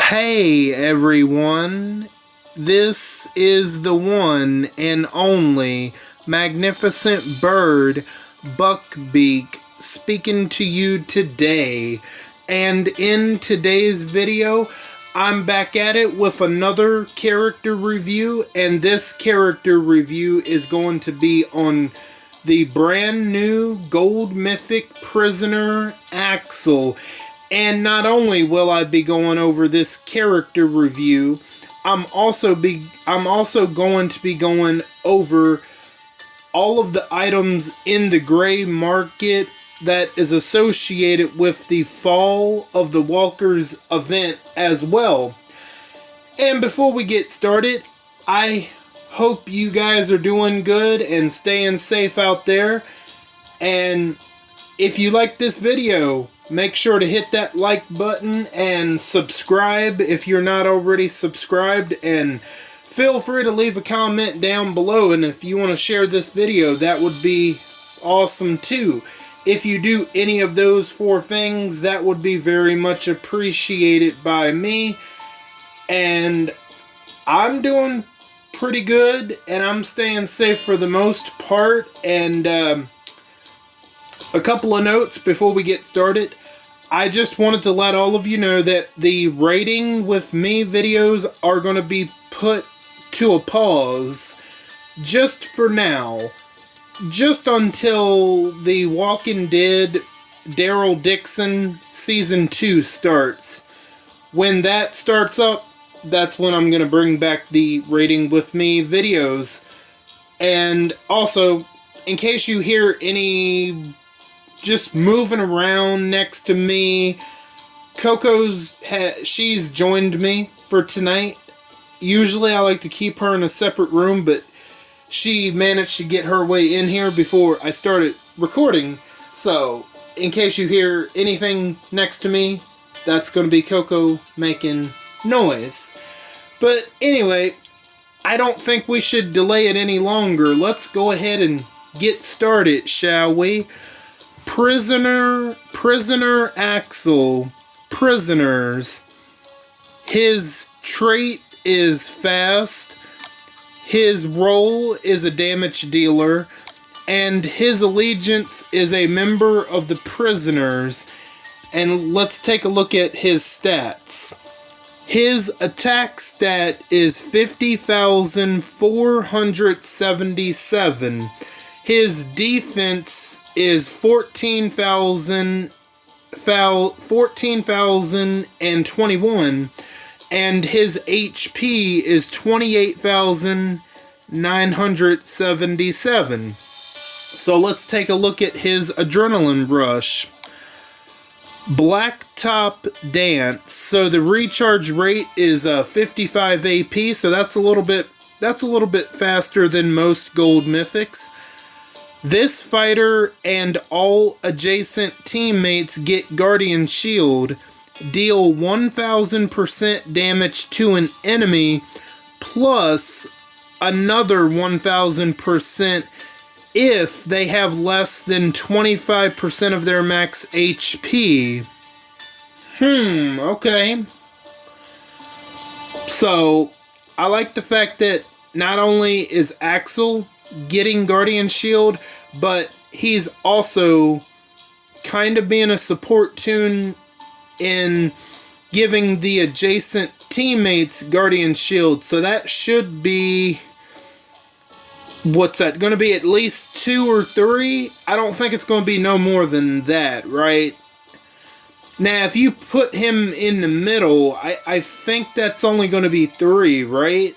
Hey everyone, this is the one and only magnificent bird, Beak, speaking to you today. And in today's video, I'm back at it with another character review, and this character review is going to be on the brand new Gold Mythic Prisoner Axel. And not only will I be going over this character review, I'm also going to be going over all of the items in the gray market that is associated with the Fall of the Walkers event as well. And before we get started, I hope you guys are doing good and staying safe out there. And if you like this video, make sure to hit that like button and subscribe if you're not already subscribed, and feel free to leave a comment down below, and if you want to share this video, that would be awesome too. If you do any of those four things, that would be very much appreciated by me. And I'm doing pretty good, and I'm staying safe for the most part. And a couple of notes before we get started. I just wanted to let all of you know that the rating with me videos are going to be put to a pause just for now. Just until the Walking Dead Daryl Dixon Season 2 starts. When that starts up, that's when I'm going to bring back the rating with me videos. And also, in case you hear any just moving around next to me, she's joined me for tonight. Usually I like to keep her in a separate room, but she managed to get her way in here before I started recording. So, in case you hear anything next to me, that's going to be Coco making noise. But anyway, I don't think we should delay it any longer. Let's go ahead and get started, shall we? Prisoner Axel. Prisoners. His trait is fast. His role is a damage dealer, and his allegiance is a member of the prisoners. And let's take a look at his stats. His attack stat is 50,477. His defense is 14,021. And his HP is 28,977. So let's take a look at his adrenaline rush. Blacktop Dance. So the recharge rate is 55 AP, so that's a little bit faster than most gold mythics. This fighter and all adjacent teammates get Guardian Shield. Deal 1000% damage to an enemy, plus another 1000% if they have less than 25% of their max HP. Okay. So, I like the fact that not only is Axel getting Guardian Shield, but he's also kind of being a support toon in giving the adjacent teammates Guardian Shield. So that should be, what's that, going to be at least 2 or 3? I don't think it's going to be no more than that, right? Now, if you put him in the middle, I think that's only going to be 3, right?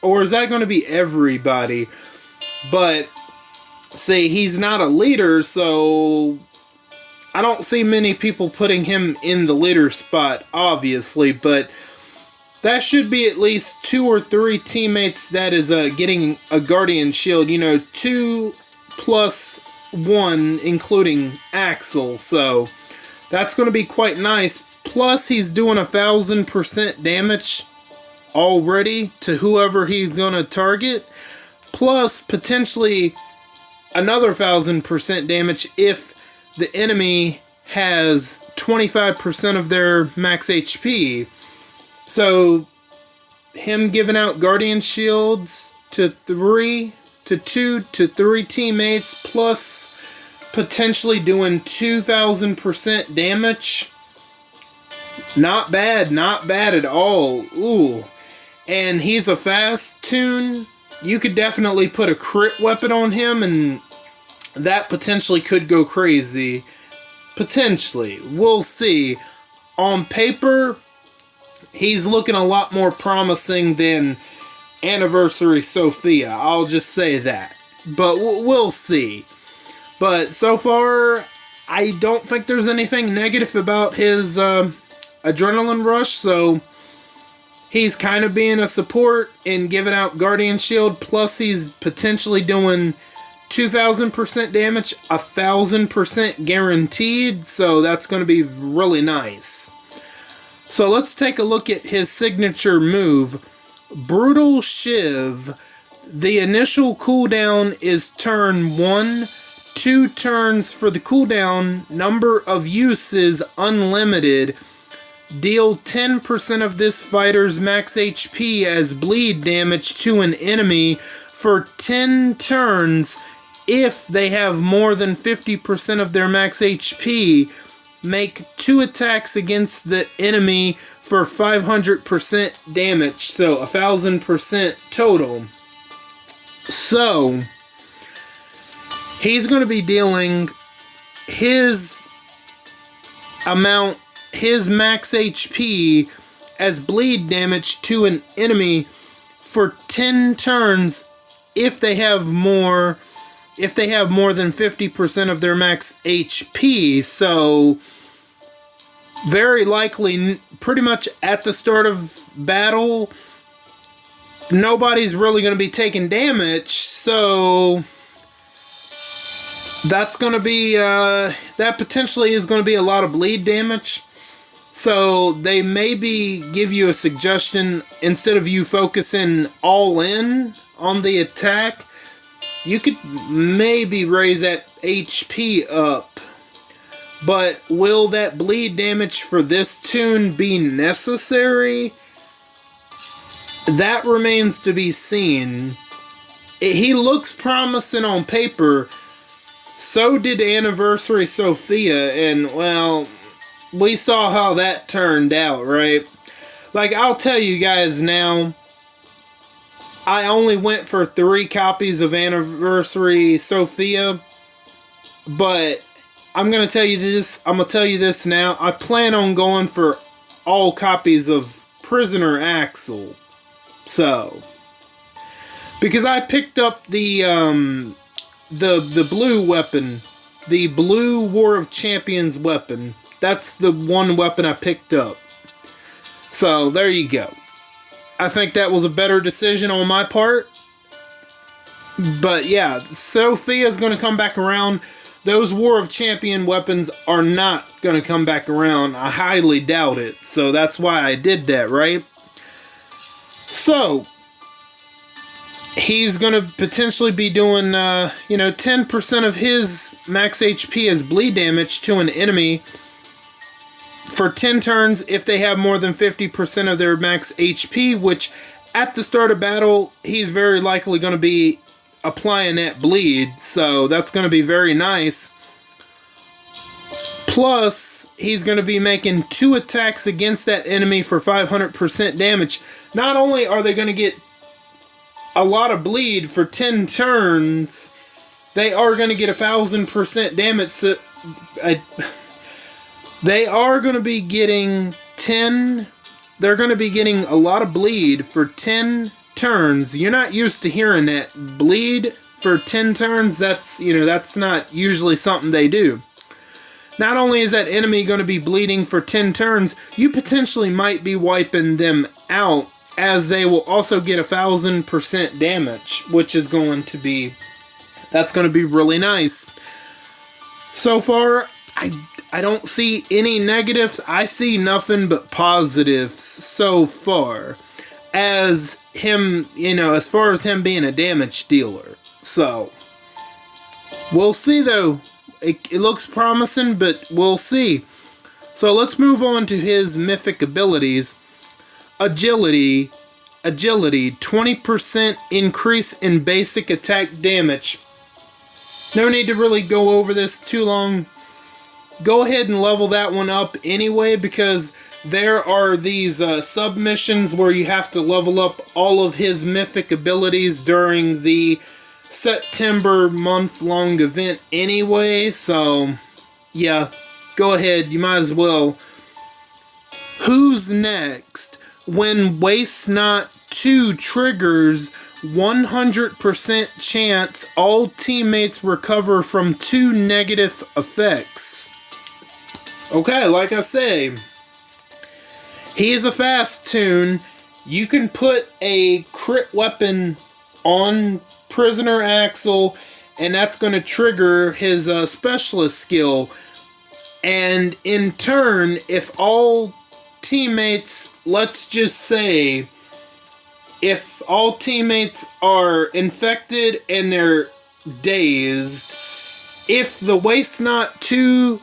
Or is that going to be everybody? But, see, he's not a leader, so I don't see many people putting him in the leader spot, obviously, but that should be at least 2 or 3 teammates that is getting a Guardian Shield. 2 plus 1, including Axel, so that's going to be quite nice. Plus, he's doing 1000% damage already to whoever he's going to target, plus potentially another 1000% damage if the enemy has 25% of their max HP. So him giving out Guardian Shields to 2 to 3 teammates, plus potentially doing 2,000% damage. Not bad, not bad at all. Ooh. And he's a fast tune. You could definitely put a crit weapon on him, and that potentially could go crazy. Potentially. We'll see. On paper, he's looking a lot more promising than Anniversary Sophia. I'll just say that. But we'll see. But so far, I don't think there's anything negative about his adrenaline rush. So he's kind of being a support and giving out Guardian Shield. Plus he's potentially doing 2,000% damage, 1,000% guaranteed. So that's going to be really nice. So let's take a look at his signature move, Brutal Shiv. The initial cooldown is turn 1, 2 turns for the cooldown, number of uses unlimited. Deal 10% of this fighter's max HP as bleed damage to an enemy for 10 turns if they have more than 50% of their max HP. Make 2 attacks against the enemy for 500% damage, so 1,000% total. So he's going to be dealing his max HP as bleed damage to an enemy for 10 turns if they have more than 50% of their max HP. So very likely, pretty much at the start of battle, nobody's really going to be taking damage. So that's going to be that potentially is going to be a lot of bleed damage. So they maybe give you a suggestion, instead of you focusing all in on the attack, you could maybe raise that HP up. But will that bleed damage for this tune be necessary? That remains to be seen. He looks promising on paper. So did Anniversary Sophia, and well, we saw how that turned out, right? Like, I'll tell you guys now, I only went for 3 copies of Anniversary Sophia, but I'm going to tell you this now. I plan on going for all copies of Prisoner Axel. So, because I picked up the blue weapon, the blue War of Champions weapon. That's the one weapon I picked up. So, there you go. I think that was a better decision on my part. But yeah, Sophia's going to come back around. Those War of Champion weapons are not going to come back around. I highly doubt it. So that's why I did that, right? So he's going to potentially be doing, 10% of his max HP as bleed damage to an enemy for 10 turns if they have more than 50% of their max HP, which at the start of battle, he's very likely going to be applying that bleed, so that's going to be very nice. Plus, he's going to be making 2 attacks against that enemy for 500% damage. Not only are they going to get a lot of bleed for 10 turns, they are going to get 1,000% damage. So, they are going to be getting they're going to be getting a lot of bleed for 10 turns. You're not used to hearing that. Bleed for 10 turns, that's not usually something they do. Not only is that enemy going to be bleeding for 10 turns, you potentially might be wiping them out, as they will also get 1,000% damage, which is going to be really nice. So far, I don't see any negatives. I see nothing but positives so far. As him, as far as him being a damage dealer. So, we'll see though. It looks promising, but we'll see. So let's move on to his mythic abilities. agility, 20% increase in basic attack damage. No need to really go over this too long. Go ahead and level that one up anyway, because there are these submissions where you have to level up all of his mythic abilities during the September month-long event anyway, so yeah, go ahead, you might as well. Who's next? When Waste Not 2 triggers, 100% chance all teammates recover from 2 negative effects. Okay, like I say, he is a fast tune. You can put a crit weapon on Prisoner Axel, and that's going to trigger his specialist skill. And in turn, if all teammates, let's just say, if all teammates are infected and they're dazed, if the Waste Not 2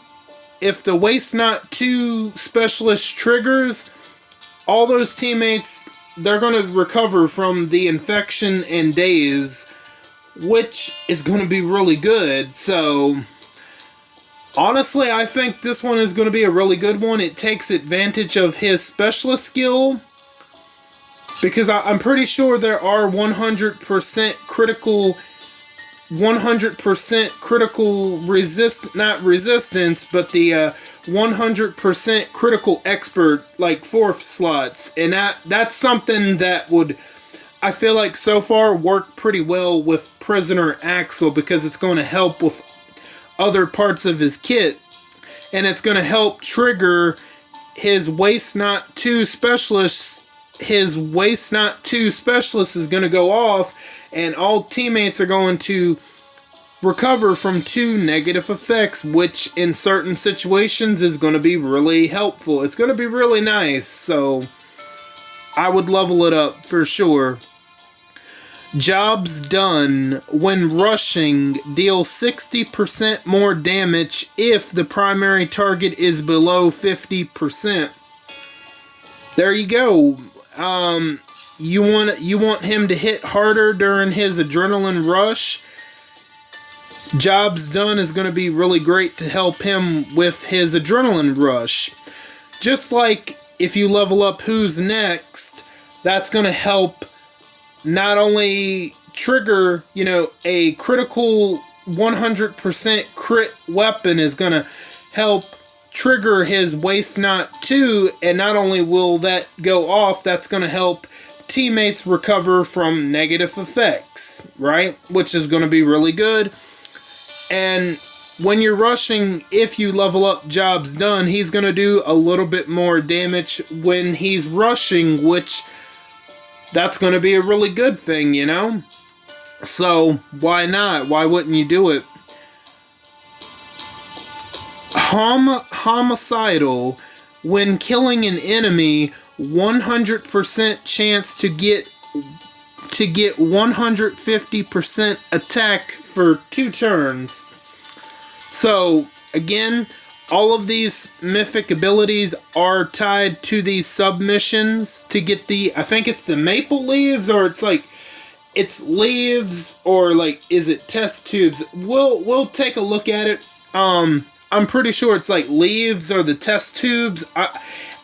specialist triggers, all those teammates, they're going to recover from the infection and daze, which is going to be really good. So honestly, I think this one is going to be a really good one. It takes advantage of his specialist skill, because I'm pretty sure there are 100% critical not resistance, but the 100% critical expert, like 4th slots, and that's something that would, I feel like so far, work pretty well with Prisoner Axel, because it's going to help with other parts of his kit, and it's going to help trigger his Waste Not 2 specialist. His Waste Not 2 specialist is going to go off, and all teammates are going to recover from 2 negative effects, which in certain situations is going to be really helpful. It's going to be really nice, so I would level it up for sure. Jobs Done. When rushing, deal 60% more damage if the primary target is below 50%. There you go. You want him to hit harder during his adrenaline rush. Jobs Done is going to be really great to help him with his adrenaline rush. Just like if you level up Who's Next, that's going to help not only trigger, a critical 100% crit weapon is going to help trigger his Waste Not 2, and not only will that go off, that's going to help teammates recover from negative effects, right? Which is going to be really good. And when you're rushing, if you level up Jobs Done, he's going to do a little bit more damage when he's rushing, which that's going to be a really good thing, So, why not? Why wouldn't you do it? Homicidal. When killing an enemy, 100% chance to get 150% attack for 2 turns. So, again, all of these mythic abilities are tied to these submissions to get the, I think it's the maple leaves, or it's leaves, or is it test tubes? We'll take a look at it. I'm pretty sure it's leaves or the test tubes.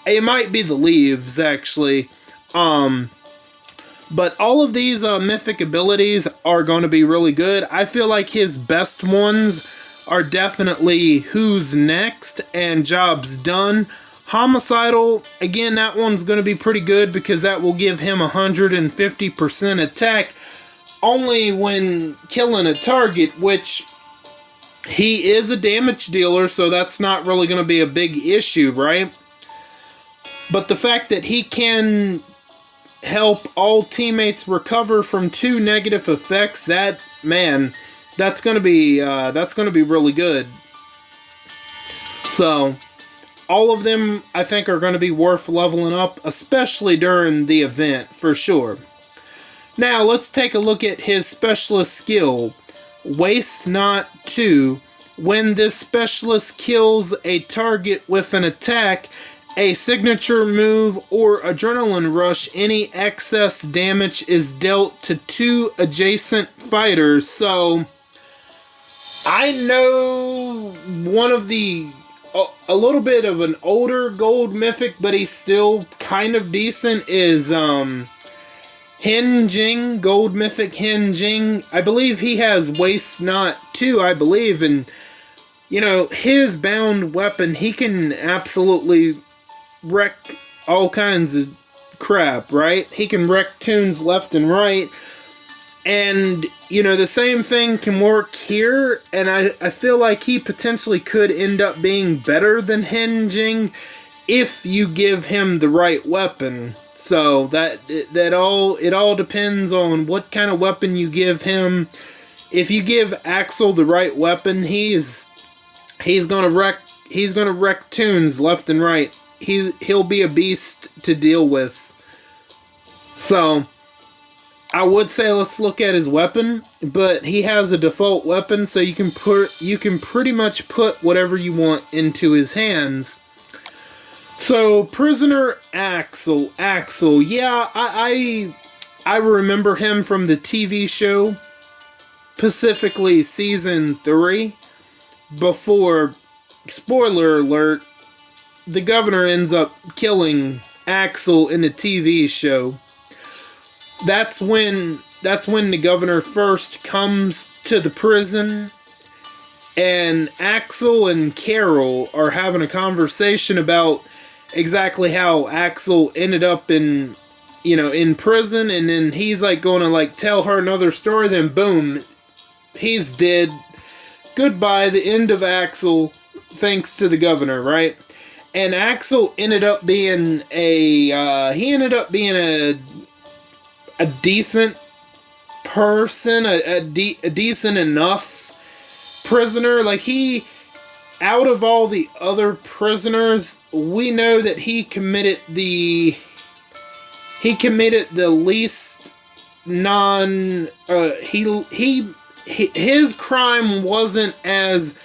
It might be the leaves, actually. But all of these mythic abilities are going to be really good. I feel like his best ones are definitely Who's Next and Jobs Done. Homicidal, again, that one's going to be pretty good because that will give him 150% attack only when killing a target, which he is a damage dealer, so that's not really going to be a big issue, right? But the fact that he can help all teammates recover from 2 negative effects, that's going to be really good. So, all of them, I think, are going to be worth leveling up, especially during the event, for sure. Now, let's take a look at his specialist skill, Waste Not 2. When this specialist kills a target with an attack, a signature move or adrenaline rush, any excess damage is dealt to 2 adjacent fighters. So I know one of a little bit of an older gold mythic, but he's still kind of decent, is Hin Jing, gold mythic Hin Jing. I believe he has waist knot too, I believe, and you know, his bound weapon, he can absolutely wreck all kinds of crap, right? He can wreck tunes left and right. And, you know, the same thing can work here. And I feel like he potentially could end up being better than Hin Jing if you give him the right weapon. So it all depends on what kind of weapon you give him. If you give Axel the right weapon, he's gonna wreck tunes left and right. He'll be a beast to deal with. So I would say let's look at his weapon, but he has a default weapon, so you can pretty much put whatever you want into his hands. So Prisoner Axel, yeah, I remember him from the TV show, specifically season 3. Before, spoiler alert, the governor ends up killing Axel in the TV show. That's when the governor first comes to the prison, and Axel and Carol are having a conversation about exactly how Axel ended up in prison, and then he's like going to like tell her another story, then boom, he's dead. Goodbye, the end of Axel, thanks to the governor, right? And Axel ended up being a decent person, a decent enough prisoner. Like, out of all the other prisoners, we know that he committed the least his crime wasn't as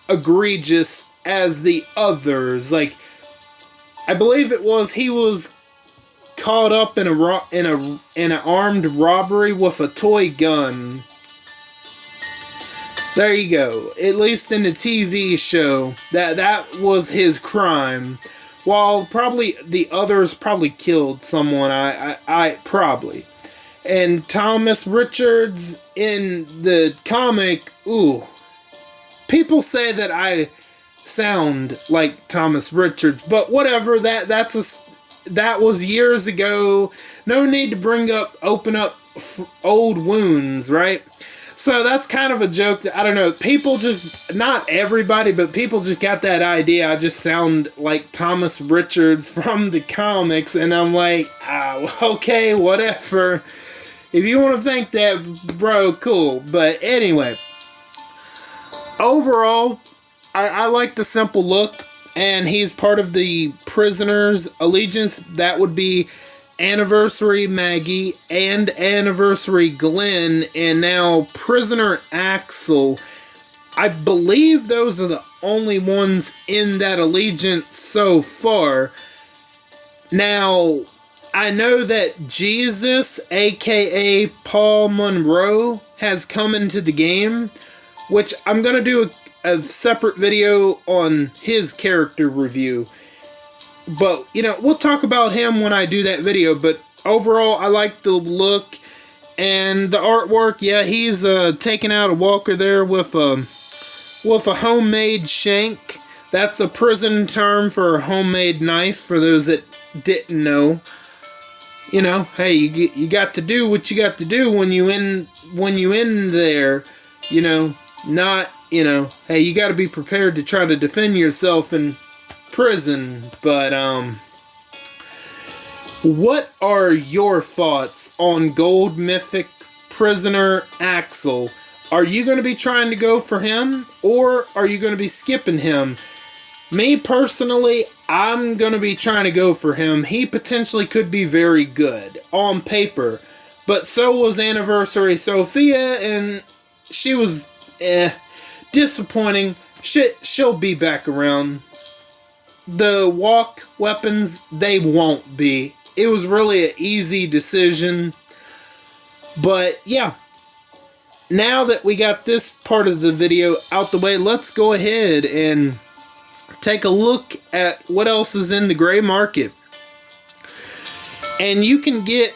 egregious as the others. Like, I believe he was caught up in an armed robbery with a toy gun. There you go. At least in the TV show, that was his crime. While probably the others probably killed someone. I probably. And Thomas Richards in the comic, people say that I sound like Thomas Richards, but whatever. That was years ago. No need to open up old wounds, right? So that's kind of a joke that, I don't know, people just, not everybody, but people just got that idea. I just sound like Thomas Richards from the comics, and I'm like, okay, whatever. If you want to think that, bro, cool. But anyway, overall, I like the simple look, and he's part of the Prisoner's Allegiance. That would be Anniversary Maggie and Anniversary Glenn, and now Prisoner Axel. I believe those are the only ones in that allegiance so far. Now, I know that Jesus, aka Paul Monroe, has come into the game, which I'm going to do a separate video on his character review. But, we'll talk about him when I do that video. But overall, I like the look and the artwork. Yeah, he's taking out a walker there with a homemade shank. That's a prison term for a homemade knife, for those that didn't know. Hey, you got to do what you got to do when you in there. Not, hey, you got to be prepared to try to defend yourself in prison. But what are your thoughts on Gold Mythic Prisoner Axel? Are you going to be trying to go for him, or are you going to be skipping him? Me personally, I'm going to be trying to go for him. He potentially could be very good on paper, but so was Anniversary Sophia, and she was disappointing. She'll be back around. the walk weapons, they won't be. It was really an easy decision. But yeah, now that we got this part of the video out the way, let's go ahead and take a look at what else is in the gray market. And you can get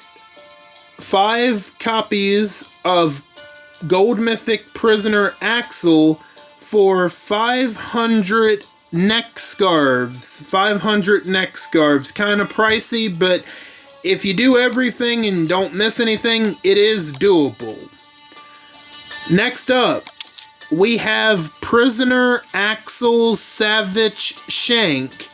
5 copies of Gold Mythic Prisoner Axel for 500 neck scarves. 500 neck scarves. Kind of pricey, but if you do everything and don't miss anything, it is doable. Next up, we have Prisoner Axel Savage Shank.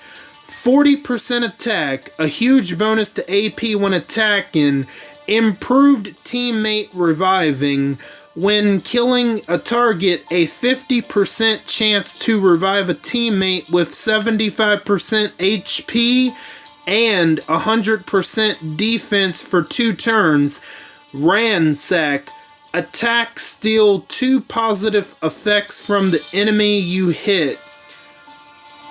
40% attack, a huge bonus to AP when attacking, improved teammate reviving. When killing a target, a 50% chance to revive a teammate with 75% HP and 100% defense for 2 turns. Ransack. Attack, steal 2 positive effects from the enemy you hit.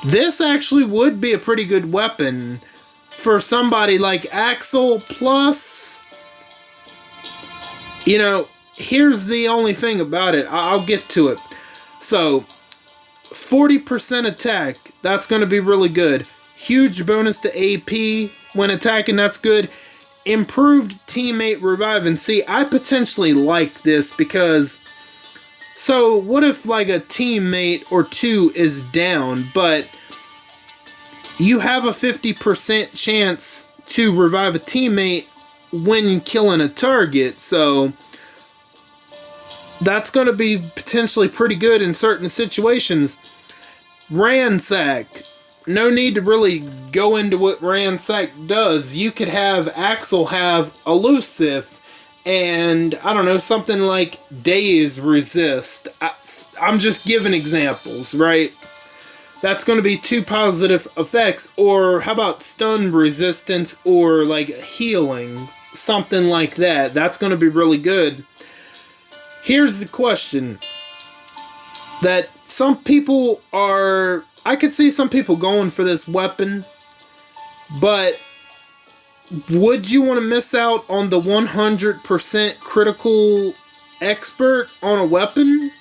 This actually would be a pretty good weapon for somebody like Axel. Plus, you know, here's the only thing about it. I'll get to it. So, 40% attack. That's going to be really good. Huge bonus to AP when attacking. That's good. Improved teammate revive. And see, I potentially like this because, so what if like a teammate or 2 is down, but you have a 50% chance to revive a teammate when killing a target. So that's going to be potentially pretty good in certain situations. Ransack. No need to really go into what Ransack does. You could have Axel have Elusive and, I don't know, something like Daze Resist. I'm just giving examples, right? That's going to be 2 positive effects. Or how about Stun Resistance or like Healing? Something like that. That's going to be really good. Here's the question that some people are... I could see some people going for this weapon, but would you want to miss out on the 100% critical expert on a weapon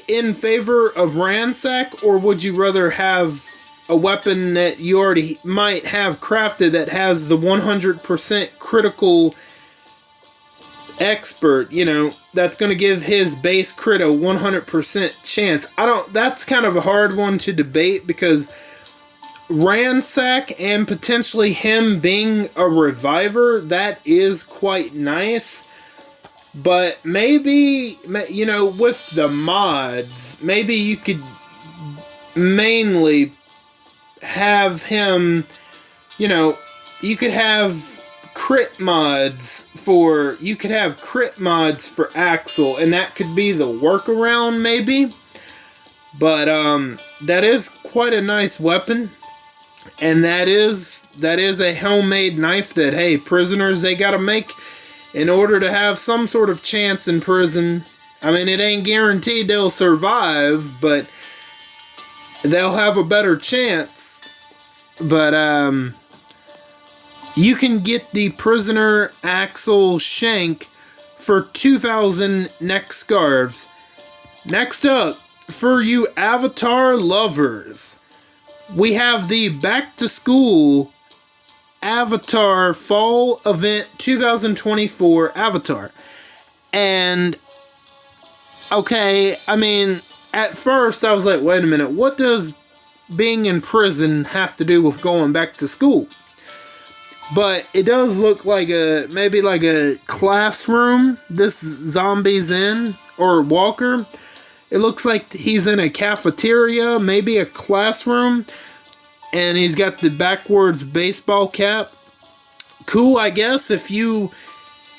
in favor of Ransack, or would you rather have a weapon that you already might have crafted that has the 100% critical expert, you know, that's going to give his base crit a 100% chance? That's kind of a hard one to debate because Ransack and potentially him being a reviver, that is quite nice. But maybe, you know, with the mods, maybe you could mainly have him, you know, you could have crit mods for Axel, and that could be the workaround maybe. But that is quite a nice weapon, and that is a homemade knife that, hey, prisoners, they gotta make in order to have some sort of chance in prison. I mean, it ain't guaranteed they'll survive, but they'll have a better chance. But you can get the Prisoner Axel Shank for 2,000 neck scarves. Next up, for you Avatar lovers, we have the Back to School Avatar Fall Event 2024 Avatar. And, okay, I mean, at first I was like, wait a minute, what does being in prison have to do with going back to school? But it does look like maybe like a classroom this zombie's in, or Walker. It looks like he's in a cafeteria, maybe a classroom, and he's got the backwards baseball cap. Cool, I guess, if you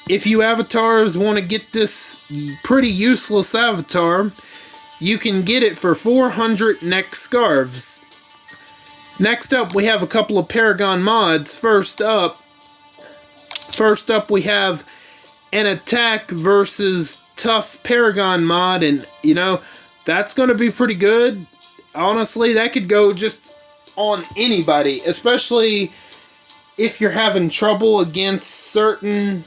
avatars want to get this pretty useless avatar, you can get it for 400 neck scarves. Next up, we have a couple of Paragon mods. First up, we have an attack versus tough Paragon mod, and you know, that's going to be pretty good. honestly, that could go just on anybody, especially if you're having trouble against certain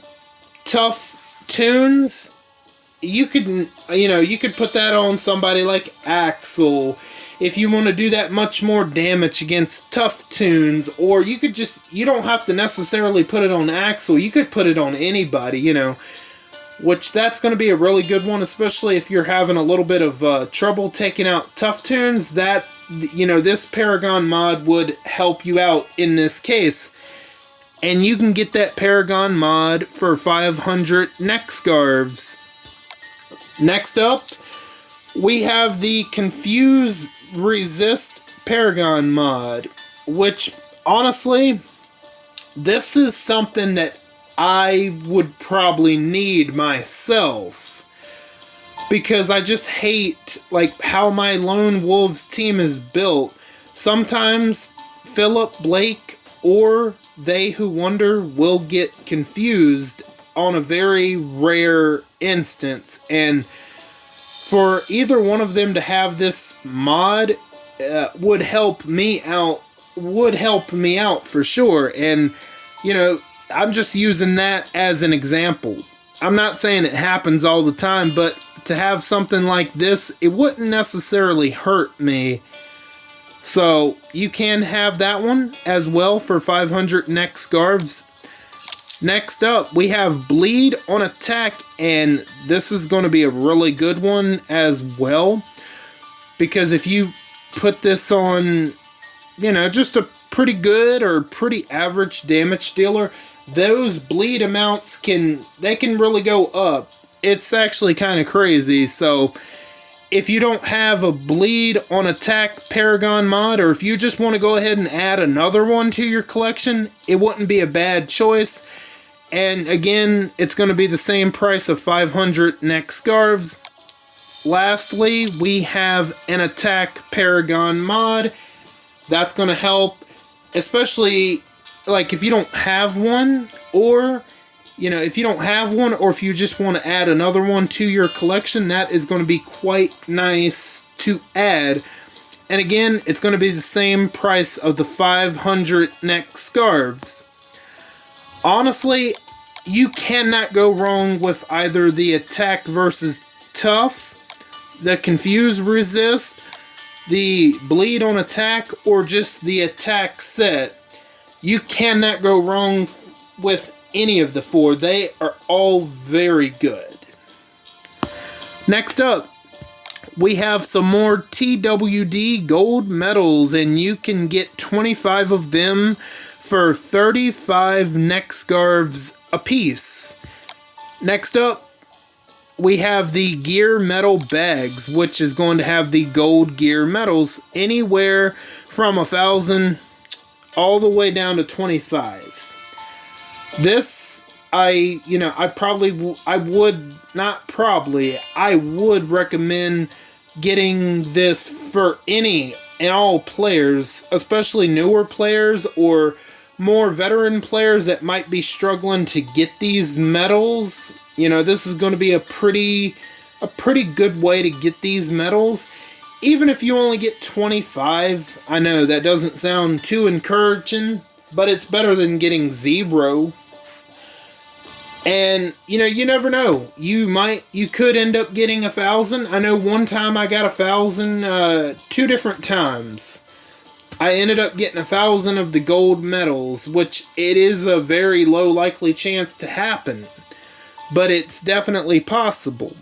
tough tunes. You could, you could put that on somebody like Axel if you want to do that much more damage against tough tunes, or you could just, you don't have to necessarily put it on Axel, you could put it on anybody, which that's going to be a really good one, especially if you're having a little bit of trouble taking out tough tunes. That, this Paragon mod would help you out in this case. And you can get that Paragon mod for 500 neck scarves. Next up, we have the Confuse Resist Paragon mod, which, honestly, this is something that I would probably need myself, because I just hate, how my Lone Wolves team is built. Sometimes Philip, Blake, or They Who Wonder will get confused on a very rare instance, and for either one of them to have this mod would help me out for sure. And I'm just using that as an example. I'm not saying it happens all the time, but to have something like this, it wouldn't necessarily hurt me. So you can have that one as well for 500 neck scarves. Next up, we have Bleed on Attack, and this is going to be a really good one as well, because if you put this on, just a pretty good or pretty average damage dealer, those bleed amounts can really go up. It's actually kind of crazy. So if you don't have a Bleed on Attack Paragon mod, or if you just want to go ahead and add another one to your collection, it wouldn't be a bad choice. And again, it's going to be the same price of 500 neck scarves. Lastly, we have an Attack Paragon mod. That's going to help, especially if you don't have one, or if you don't have one, or if you just want to add another one to your collection, that is going to be quite nice to add. And again, it's going to be the same price of the 500 neck scarves. Honestly, you cannot go wrong with either the Attack versus Tough, the Confuse Resist, the Bleed on Attack, or just the Attack set. You cannot go wrong with any of the four. They are all very good. Next up, we have some more TWD gold medals, and you can get 25 of them for 35 neck scarves apiece. Next up, we have the gear medal bags, which is going to have the gold gear medals anywhere from 1,000 all the way down to 25. This, I would recommend getting this for any and all players, especially newer players or more veteran players that might be struggling to get these medals. This is going to be a pretty good way to get these medals. Even if you only get 25, I know that doesn't sound too encouraging, but it's better than getting 0. And, you never know. You could end up getting 1,000. I know one time I got 1,000, 2 different times. I ended up getting 1,000 of the gold medals, which it is a very low likely chance to happen, but it's definitely possible.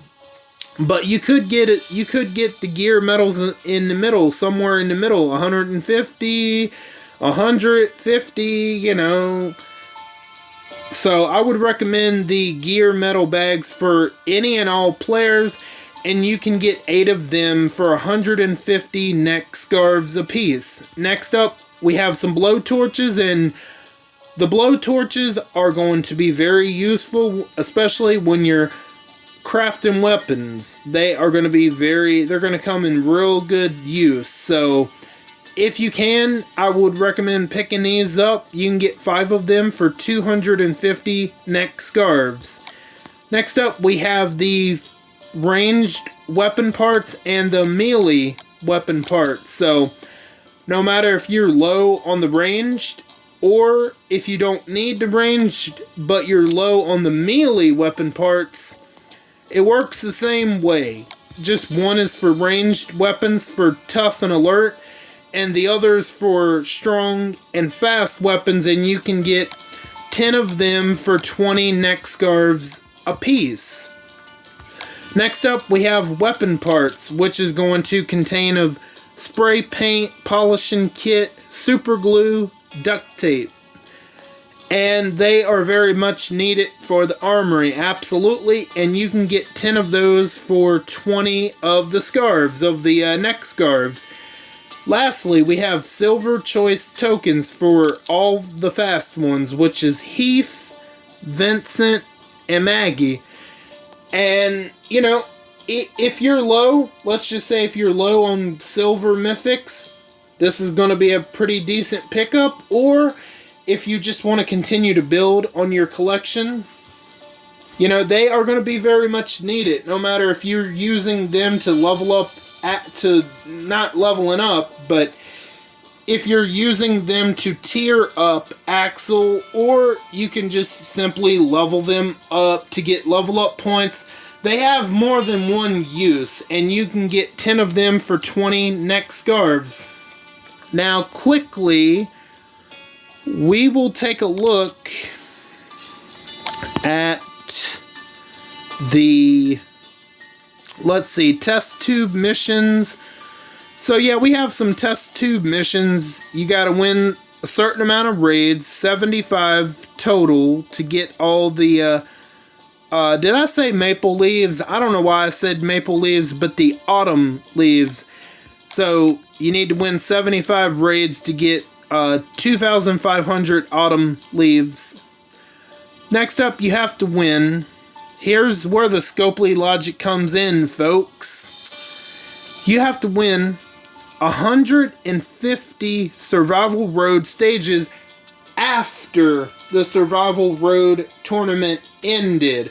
But you could get it. You could get the gear medals in the middle, somewhere in the middle, 150, 150. So I would recommend the gear medal bags for any and all players, and you can get 8 of them for 150 neck scarves apiece. Next up, we have some blow torches, and the blow torches are going to be very useful, especially when you're crafting weapons. They're going to come in real good use. So if you can, I would recommend picking these up. You can get 5 of them for 250 neck scarves. Next up, we have the ranged weapon parts and the melee weapon parts. So no matter if you're low on the ranged, or if you don't need the ranged but you're low on the melee weapon parts, it works the same way. Just one is for ranged weapons for tough and alert, and the other's for strong and fast weapons, and you can get 10 of them for 20 neck scarves apiece. Next up, we have weapon parts, which is going to contain of spray paint, polishing kit, super glue, duct tape. And they are very much needed for the armory, absolutely, and you can get 10 of those for 20 of the scarves, of the neck scarves. Lastly, we have silver choice tokens for all the fast ones, which is Heath, Vincent, and Maggie. And, you know, if you're low, let's just say if you're low on silver mythics, this is going to be a pretty decent pickup. Or if you just want to continue to build on your collection, you know, they are going to be very much needed. No matter if you're using them to level up, to not leveling up, but if you're using them to tier up Axel, or you can just simply level them up to get level up points. They have more than one use, and you can get 10 of them for 20 neck scarves. Now, quickly, we will take a look at the, let's see, test tube missions. So yeah, we have some test tube missions. You gotta win a certain amount of raids, 75 total, to get all the, did I say maple leaves? I don't know why I said maple leaves, but the autumn leaves. So you need to win 75 raids to get 2,500 autumn leaves. Next up, you have to win. Here's where the Scopely logic comes in, folks. You have to win 150 survival road stages after the survival road tournament ended.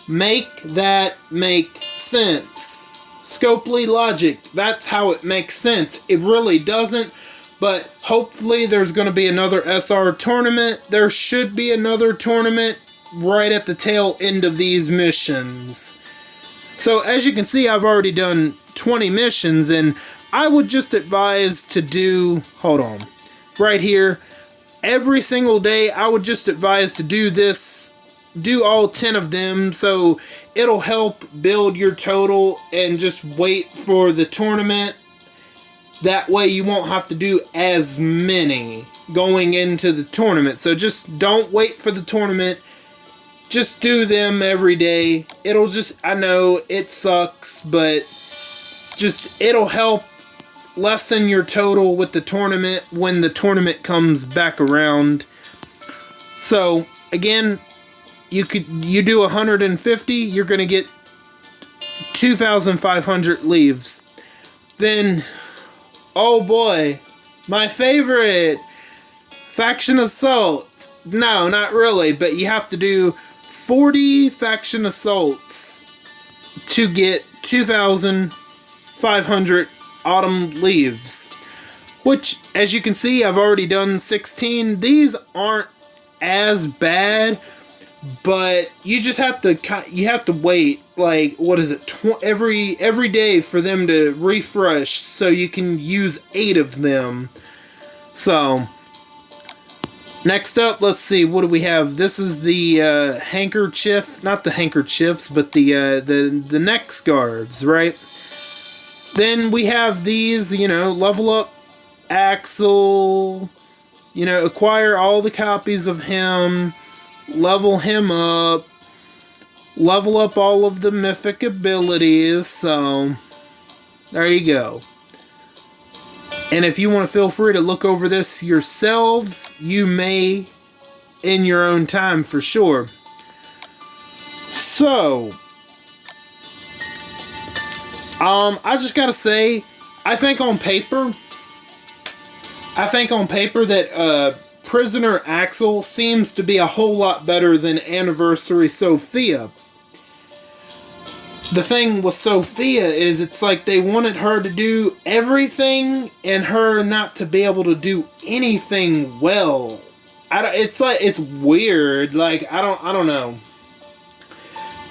Make that make sense. Scopely logic, that's how it makes sense. It really doesn't, but hopefully there's going to be another SR tournament. There should be another tournament right at the tail end of these missions. So as you can see, I've already done 20 missions, and I would just advise to do, hold on, right here, every single day I would just advise to do this, do all 10 of them, so it'll help build your total, and just wait for the tournament. That way you won't have to do as many going into the tournament. So just don't wait for the tournament. Just do them every day. It'll just, I know it sucks, but just, it'll help lessen your total with the tournament when the tournament comes back around. So again, you do 150, you're going to get 2,500 leaves. Then, oh boy, my favorite, Faction Assault. No, not really, but you have to do 40 Faction Assaults to get 2,500 autumn leaves. Which, as you can see, I've already done 16. These aren't as bad, but you just have to wait, like, what is it, every day for them to refresh, so you can use 8 of them. So next up, let's see, what do we have? This is the handkerchief, not the handkerchiefs, but the neck scarves, right? Then we have these, you know, level up Axel, you know, acquire all the copies of him, level him up, level up all of the mythic abilities. So there you go. And if you want to, feel free to look over this yourselves. You may in your own time, for sure. So I just gotta say, I think on paper that Prisoner Axel seems to be a whole lot better than Anniversary Sophia. the thing with Sophia is it's like they wanted her to do everything and her not to be able to do anything well. It's like, it's weird. Like, I don't know.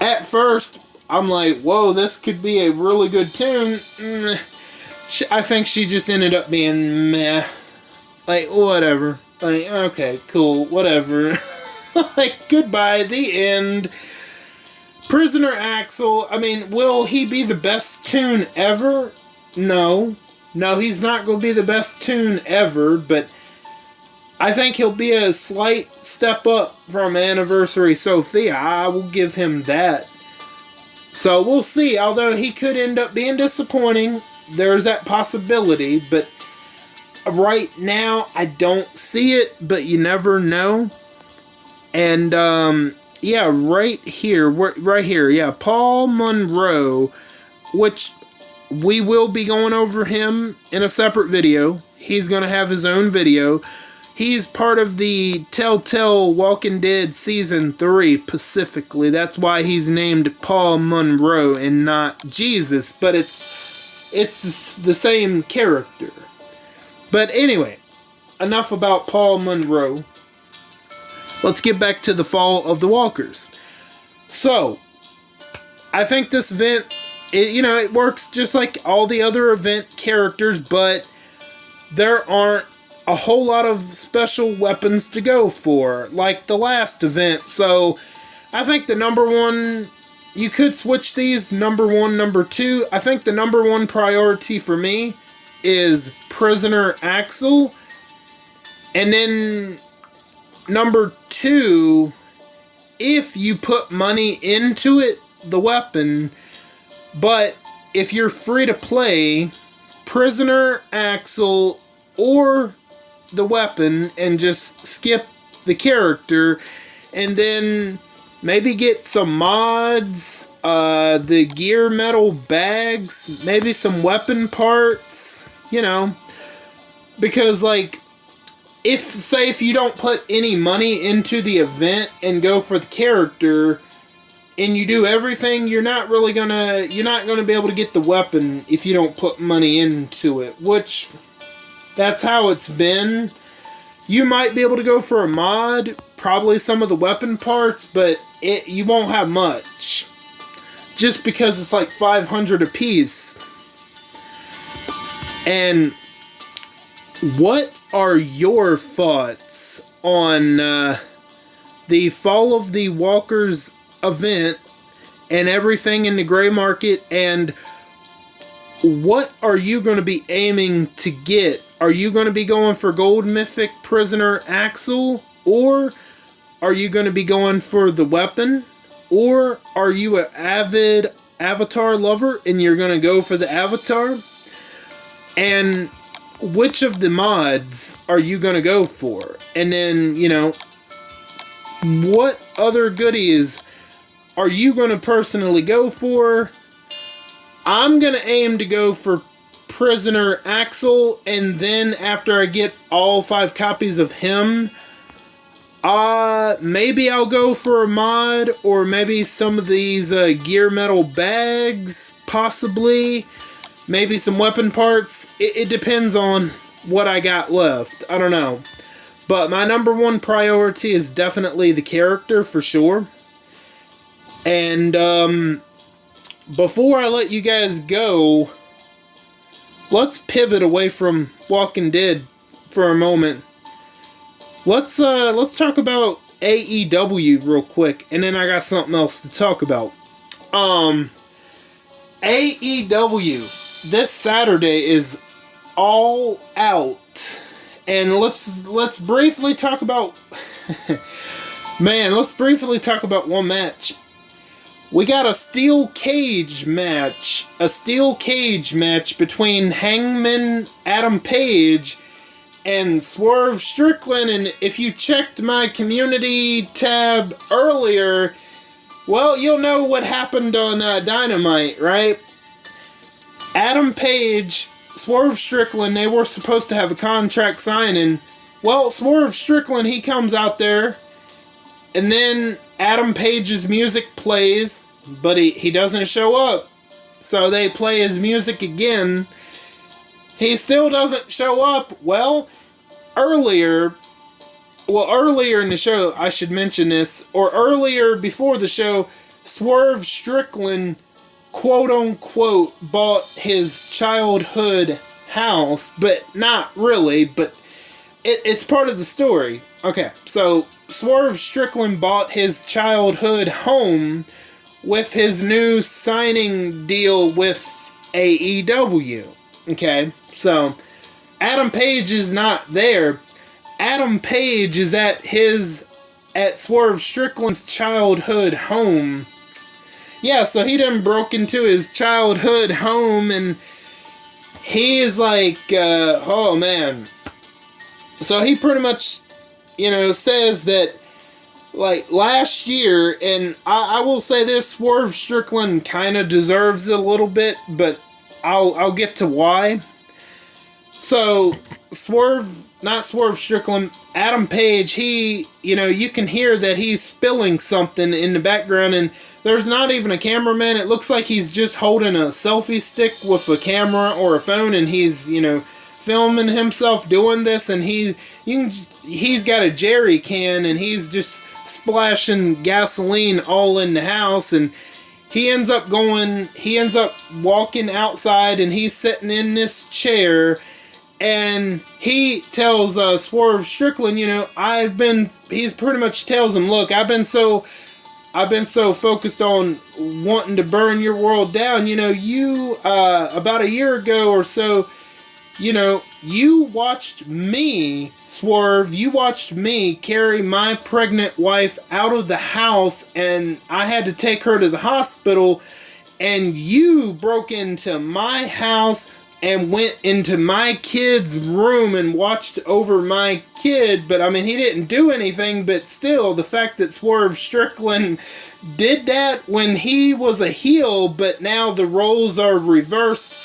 At first, I'm like, whoa, this could be a really good tune. I think she just ended up being meh. Like, whatever. Like, okay, cool, whatever. Like, goodbye, the end. Prisoner Axel, I mean, will he be the best tune ever? No. No, he's not going to be the best tune ever, but I think he'll be a slight step up from Anniversary Sophia. I will give him that. So we'll see. Although he could end up being disappointing, there's that possibility, but right now I don't see it, but you never know. And yeah, right here, yeah, Paul Monroe, which we will be going over him in a separate video. He's going to have his own video. He's part of the Telltale Walking Dead Season 3 specifically. That's why he's named Paul Monroe and not Jesus, but it's the same character. But anyway, enough about Paul Monroe. Let's get back to the Fall of the Walkers. So, I think this event, it works just like all the other event characters, but there aren't a whole lot of special weapons to go for, like the last event. So, I think the number one, you could switch these, number one, number two. I think the number one priority for me is Prisoner Axel. And then number two, if you put money into it, the weapon. But if you're free to play, Prisoner Axel or the weapon and just skip the character, and then maybe get some mods, the gear metal bags, maybe some weapon parts, because like, if you don't put any money into the event and go for the character and you do everything, you're not gonna be able to get the weapon if you don't put money into it, which that's how it's been. You might be able to go for a mod, probably some of the weapon parts, but you won't have much. Just because it's like 500 apiece. And what are your thoughts on the Fall of the Walkers event and everything in the gray market, and what are you going to be aiming to get? Are you going to be going for Gold Mythic Prisoner Axel, or are you going to be going for the weapon, or are you an avid Avatar lover and you're going to go for the Avatar? And which of the mods are you going to go for? And then, what other goodies are you going to personally go for? I'm going to aim to go for Prisoner Axel, and then after I get all 5 copies of him, maybe I'll go for a mod, or maybe some of these gear metal bags, possibly. Maybe some weapon parts. It depends on what I got left. I don't know. But my number one priority is definitely the character, for sure. And before I let you guys go, let's pivot away from Walking Dead for a moment. Let's talk about AEW real quick, and then I got something else to talk about. AEW this Saturday is All Out, and let's briefly talk about let's briefly talk about one match. We got a steel cage match between Hangman Adam Page and Swerve Strickland. And if you checked my community tab earlier, well, you'll know what happened on Dynamite, right? Adam Page, Swerve Strickland, they were supposed to have a contract signing. Well, Swerve Strickland, he comes out there, and then Adam Page's music plays, but he doesn't show up. So they play his music again. He still doesn't show up. Well, earlier in the show, I should mention this, or earlier before the show, Swerve Strickland, quote unquote, bought his childhood house, but not really, but it's part of the story. Okay, so Swerve Strickland bought his childhood home with his new signing deal with AEW. Okay, so Adam Page is not there. Adam Page is at Swerve Strickland's childhood home. Yeah, so he done broke into his childhood home, and he is like, oh man. So he pretty much, says that, like, last year, and I will say this, Swerve Strickland kind of deserves it a little bit, but I'll get to why. So, not Swerve Strickland, Adam Page, he, you can hear that he's spilling something in the background, and there's not even a cameraman. It looks like he's just holding a selfie stick with a camera or a phone, and he's, filming himself doing this, and he's got a jerry can, and he's just splashing gasoline all in the house, and he ends up walking outside, and he's sitting in this chair, and he tells Swerve Strickland, he pretty much tells him, look, I've been so focused on wanting to burn your world down. You about a year ago or so, you watched me, Swerve, you watched me carry my pregnant wife out of the house, and I had to take her to the hospital, and you broke into my house and went into my kid's room and watched over my kid. But, he didn't do anything, but still, the fact that Swerve Strickland did that when he was a heel, but now the roles are reversed.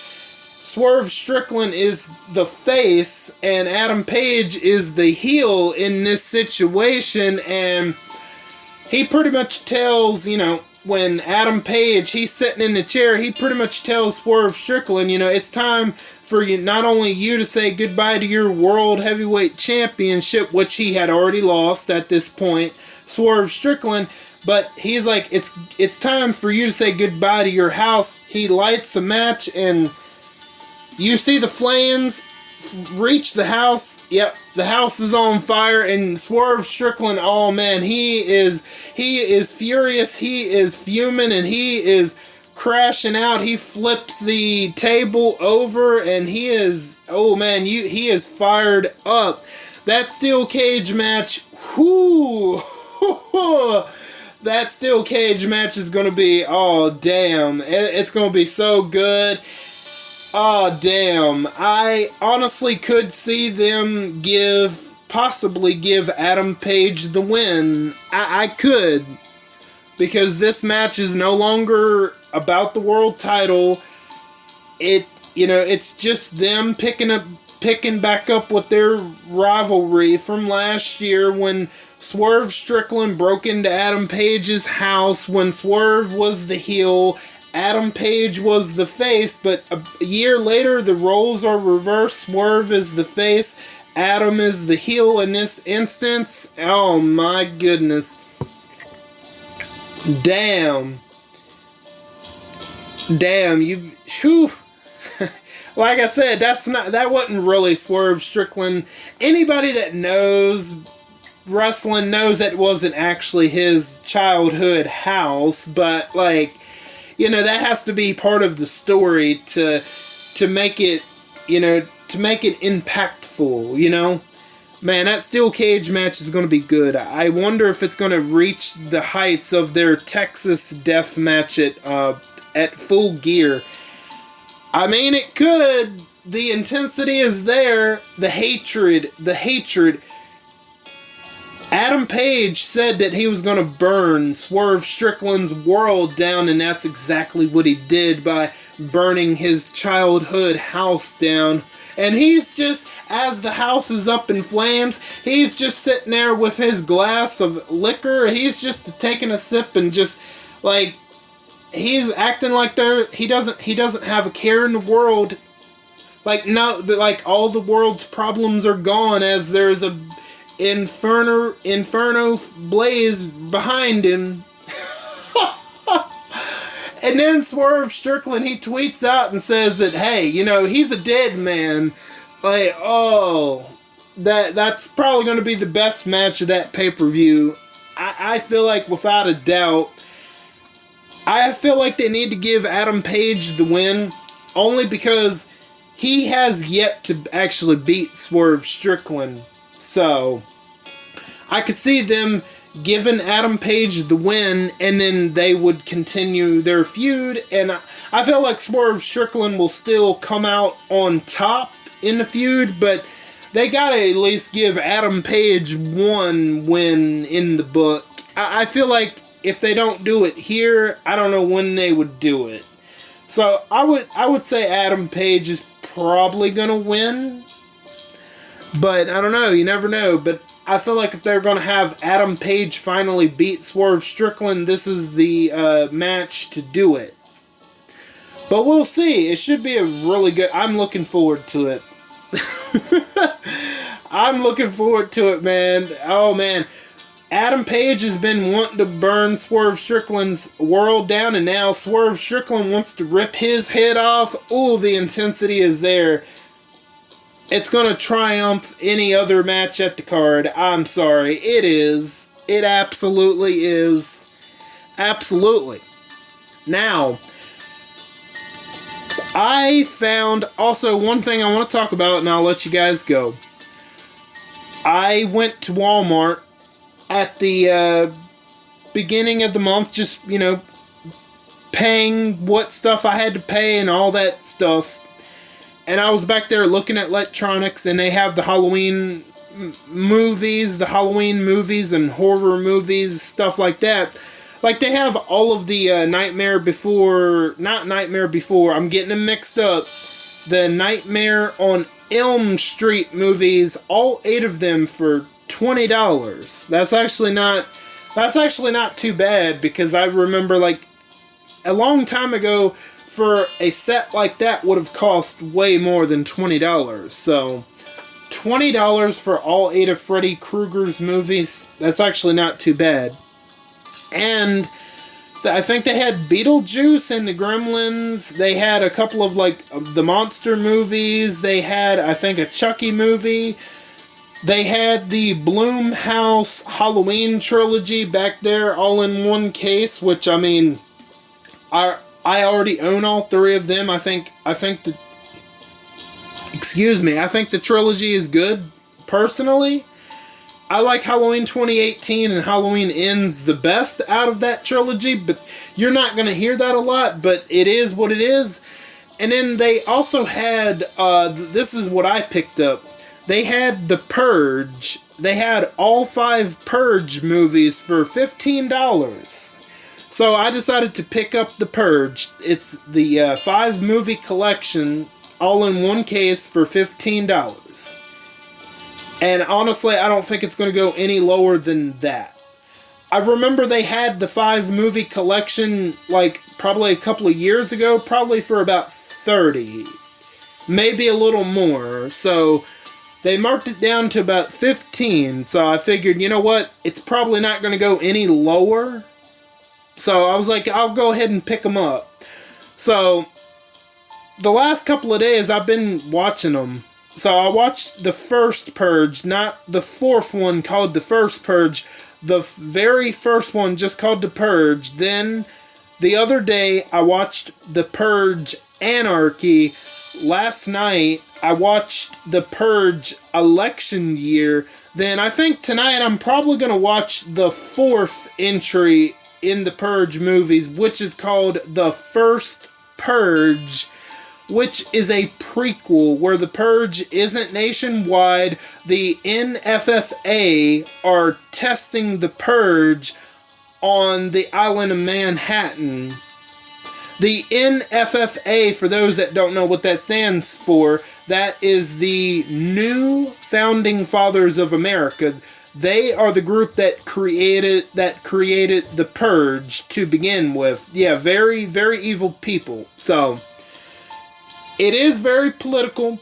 Swerve Strickland is the face, and Adam Page is the heel in this situation, and he pretty much tells, when Adam Page, he's sitting in the chair, he pretty much tells Swerve Strickland, it's time for not only you to say goodbye to your World Heavyweight Championship, which he had already lost at this point, Swerve Strickland, but he's like, it's time for you to say goodbye to your house. He lights a match, and you see the flames reach the house. Yep, the house is on fire, and Swerve Strickland, oh man, he is furious, he is fuming, and he is crashing out. He flips the table over, and he is, oh man, he is fired up. That steel cage match, whoo, that steel cage match is going to be, oh damn, it's going to be so good. Oh, damn. I honestly could see them possibly give Adam Page the win. I could. Because this match is no longer about the world title. It's just them picking back up with their rivalry from last year when Swerve Strickland broke into Adam Page's house, when Swerve was the heel, Adam Page was the face, but a year later the roles are reversed. Swerve is the face, Adam is the heel in this instance. Oh my goodness. Damn, whew. Like I said, that wasn't really Swerve Strickland. Anybody that knows wrestling knows that it wasn't actually his childhood house, but that has to be part of the story to make it, impactful, Man, that steel cage match is going to be good. I wonder if it's going to reach the heights of their Texas Death Match at Full Gear. It could. The intensity is there. The hatred. Adam Page said that he was going to burn Swerve Strickland's world down, and that's exactly what he did by burning his childhood house down. And he's just, as the house is up in flames, he's just sitting there with his glass of liquor. He's just taking a sip and just, he's acting like he doesn't have a care in the world. Like, no, like all the world's problems are gone as there's a inferno blaze behind him. And then Swerve Strickland, he tweets out and says that, hey, you know, he's a dead man. Like, oh, that's probably going to be the best match of that pay-per-view. I feel like, without a doubt, I feel like they need to give Adam Page the win, only because he has yet to actually beat Swerve Strickland. So, I could see them giving Adam Page the win, and then they would continue their feud, and I feel like Swerve Strickland will still come out on top in the feud, but they gotta at least give Adam Page one win in the book. I feel like if they don't do it here, I don't know when they would do it. So I would say Adam Page is probably gonna win, but I don't know, you never know. But I feel like if they're going to have Adam Page finally beat Swerve Strickland, this is the match to do it. But we'll see. It should be a really good... I'm looking forward to it. I'm looking forward to it, man. Oh, man. Adam Page has been wanting to burn Swerve Strickland's world down, and now Swerve Strickland wants to rip his head off. Ooh, the intensity is there. It's going to triumph any other match at the card. I'm sorry. It is. It absolutely is. Absolutely. Now, I found also one thing I want to talk about, and I'll let you guys go. I went to Walmart at the beginning of the month, just, you know, paying what stuff I had to pay and all that stuff. And I was back there looking at electronics, and they have the Halloween movies and horror movies, stuff like that. Like, they have all of the I'm getting them mixed up. The Nightmare on Elm Street movies, all 8 of them for $20. That's actually not too bad, because I remember, like, a long time ago, for a set like that would have cost way more than $20. So, $20 for all 8 of Freddy Krueger's movies, that's actually not too bad. And I think they had Beetlejuice and the Gremlins. They had a couple of, like, the monster movies. They had, I think, a Chucky movie. They had the Blumhouse Halloween trilogy back there all in one case, which, I mean, I already own all 3 of them. I think the trilogy is good, personally. I like Halloween 2018 and Halloween Ends the best out of that trilogy, but you're not going to hear that a lot, but it is what it is. And then they also had, this is what I picked up. They had The Purge. They had all 5 Purge movies for $15. So I decided to pick up The Purge. It's the 5-movie collection, all in one case, for $15. And honestly, I don't think it's going to go any lower than that. I remember they had the 5-movie collection, like, probably a couple of years ago, probably for about $30. Maybe a little more. So they marked it down to about $15. So I figured, you know what? It's probably not going to go any lower. So I was like, I'll go ahead and pick them up. So the last couple of days I've been watching them. So I watched the first Purge, not the 4th one called the first Purge. The very first one just called The Purge. Then the other day I watched The Purge Anarchy. Last night I watched The Purge Election Year. Then I think tonight I'm probably going to watch the 4th entry in the Purge movies, which is called The First Purge, which is a prequel where the Purge isn't nationwide. The NFFA are testing the Purge on the island of Manhattan. The NFFA, for those that don't know what that stands for, that is the New Founding Fathers of America. They are the group that created the Purge to begin with. Yeah, very, very evil people. So it is very political.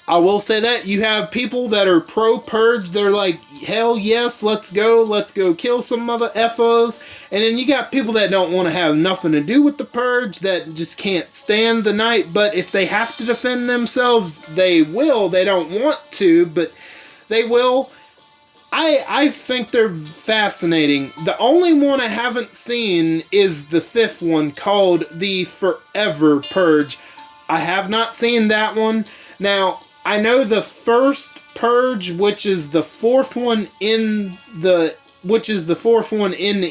I will say that you have people that are pro-purge. They're like, hell yes, let's go kill some mother effers. And then you got people that don't want to have nothing to do with the purge, that just can't stand the night. But if they have to defend themselves, they will. They don't want to, but they will. I think they're fascinating. The only one I haven't seen is the 5th one, called the Forever Purge. I have not seen that one. Now, I know the first Purge, which is the 4th one in the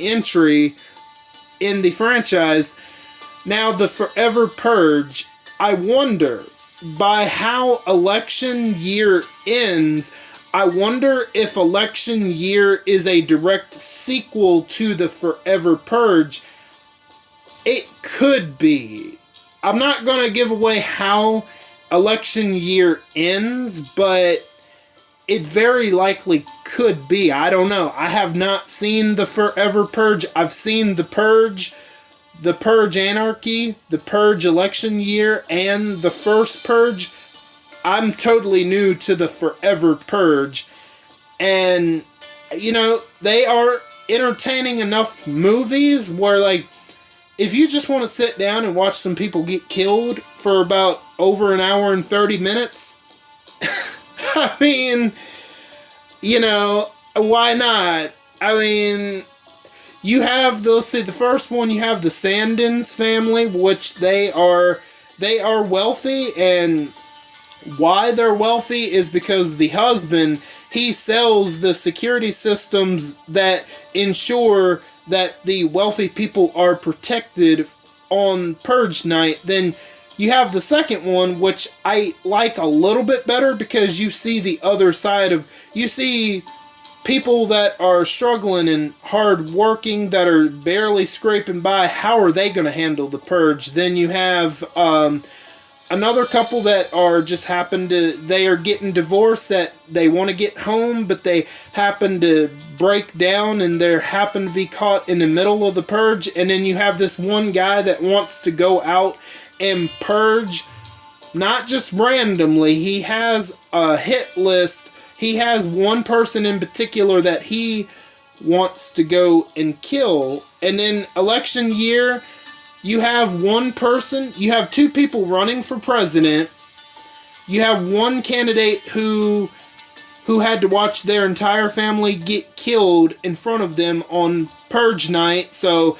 entry in the franchise. Now, the Forever Purge, I wonder, by how election year ends, I wonder if election year is a direct sequel to the Forever Purge. It could be. I'm not going to give away how election year ends, but it very likely could be. I don't know. I have not seen the Forever Purge. I've seen the Purge Anarchy, the Purge election year, and the first Purge. I'm totally new to the Forever Purge, and they are entertaining enough movies where, like, if you just want to sit down and watch some people get killed for about over an hour and 30 minutes, I mean, why not? I mean, you have the first one, you have the Sandins family, which they are wealthy, and why they're wealthy is because the husband, he sells the security systems that ensure that the wealthy people are protected on Purge night. Then you have the second one, which I like a little bit better, because you see the other side of, you see people that are struggling and hard working, that are barely scraping by. How are they going to handle the Purge? Then you have another couple that are they are getting divorced, that they want to get home, but they happen to break down and they happen to be caught in the middle of the Purge. And then you have this one guy that wants to go out and purge, not just randomly. He has a hit list. He has one person in particular that he wants to go and kill. And then election year, you have you have two people running for president. You have one candidate who had to watch their entire family get killed in front of them on Purge night. So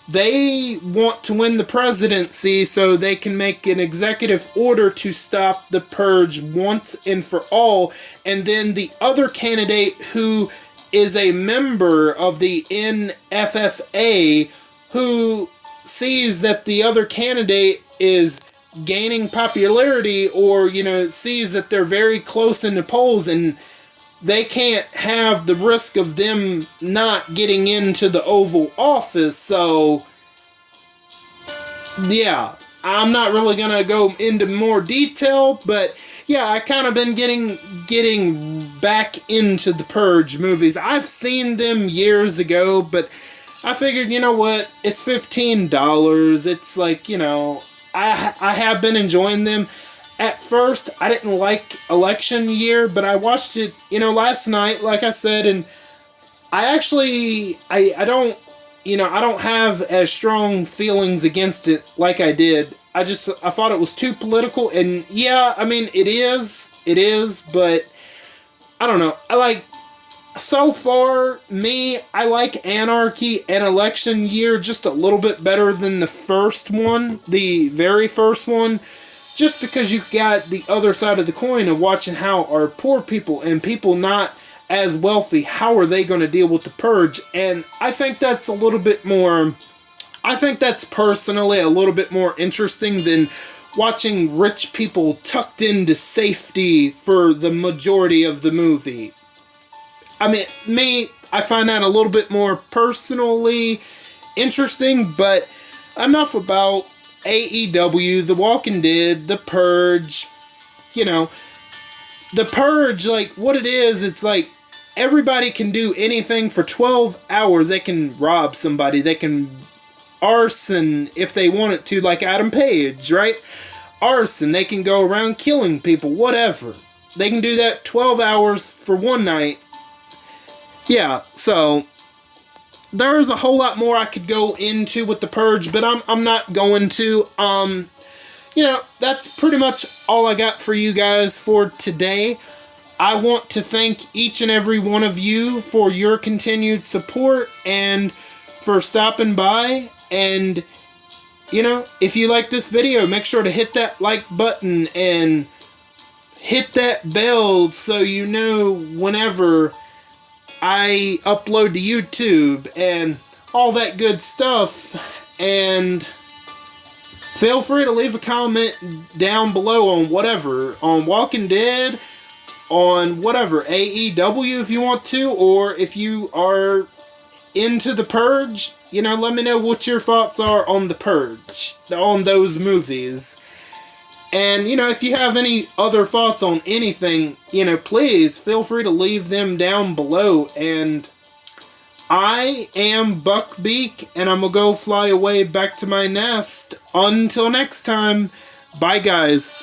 they want to win the presidency so they can make an executive order to stop the Purge once and for all. And then the other candidate, who is a member of the NFFA, who sees that the other candidate is gaining popularity, or sees that they're very close in the polls and they can't have the risk of them not getting into the Oval Office. So yeah, I'm not really gonna go into more detail, but yeah, I kind of been getting back into the Purge movies. I've seen them years ago, but I figured, you know what, it's $15. It's like, I have been enjoying them. At first, I didn't like election year, but I watched it, last night, like I said, and I actually, I don't have as strong feelings against it like I did. I thought it was too political, and yeah, I mean, it is, but I don't know. So far, I like Anarchy and Election Year just a little bit better than the first one, the very first one, just because you got the other side of the coin of watching how are poor people and people not as wealthy, how are they going to deal with the Purge. And I think that's personally a little bit more interesting than watching rich people tucked into safety for the majority of the movie. I mean, I find that a little bit more personally interesting, but enough about AEW, The Walking Dead, The Purge. The Purge, like, what it is, it's like everybody can do anything for 12 hours. They can rob somebody. They can arson if they wanted to, like Adam Page, right? Arson. They can go around killing people, whatever. They can do that 12 hours for one night. Yeah, so there's a whole lot more I could go into with The Purge, but I'm not going to. You know, that's pretty much all I got for you guys for today. I want to thank each and every one of you for your continued support and for stopping by. And, you know, if you like this video, make sure to hit that like button and hit that bell so you know whenever I upload to YouTube and all that good stuff. And feel free to leave a comment down below on whatever, on Walking Dead, on whatever, AEW if you want to, or if you are into The Purge, you know, let me know what your thoughts are on The Purge, on those movies. And, you know, if you have any other thoughts on anything, you know, please feel free to leave them down below. And I am Beak, and I'm gonna go fly away back to my nest. Until next time, bye guys.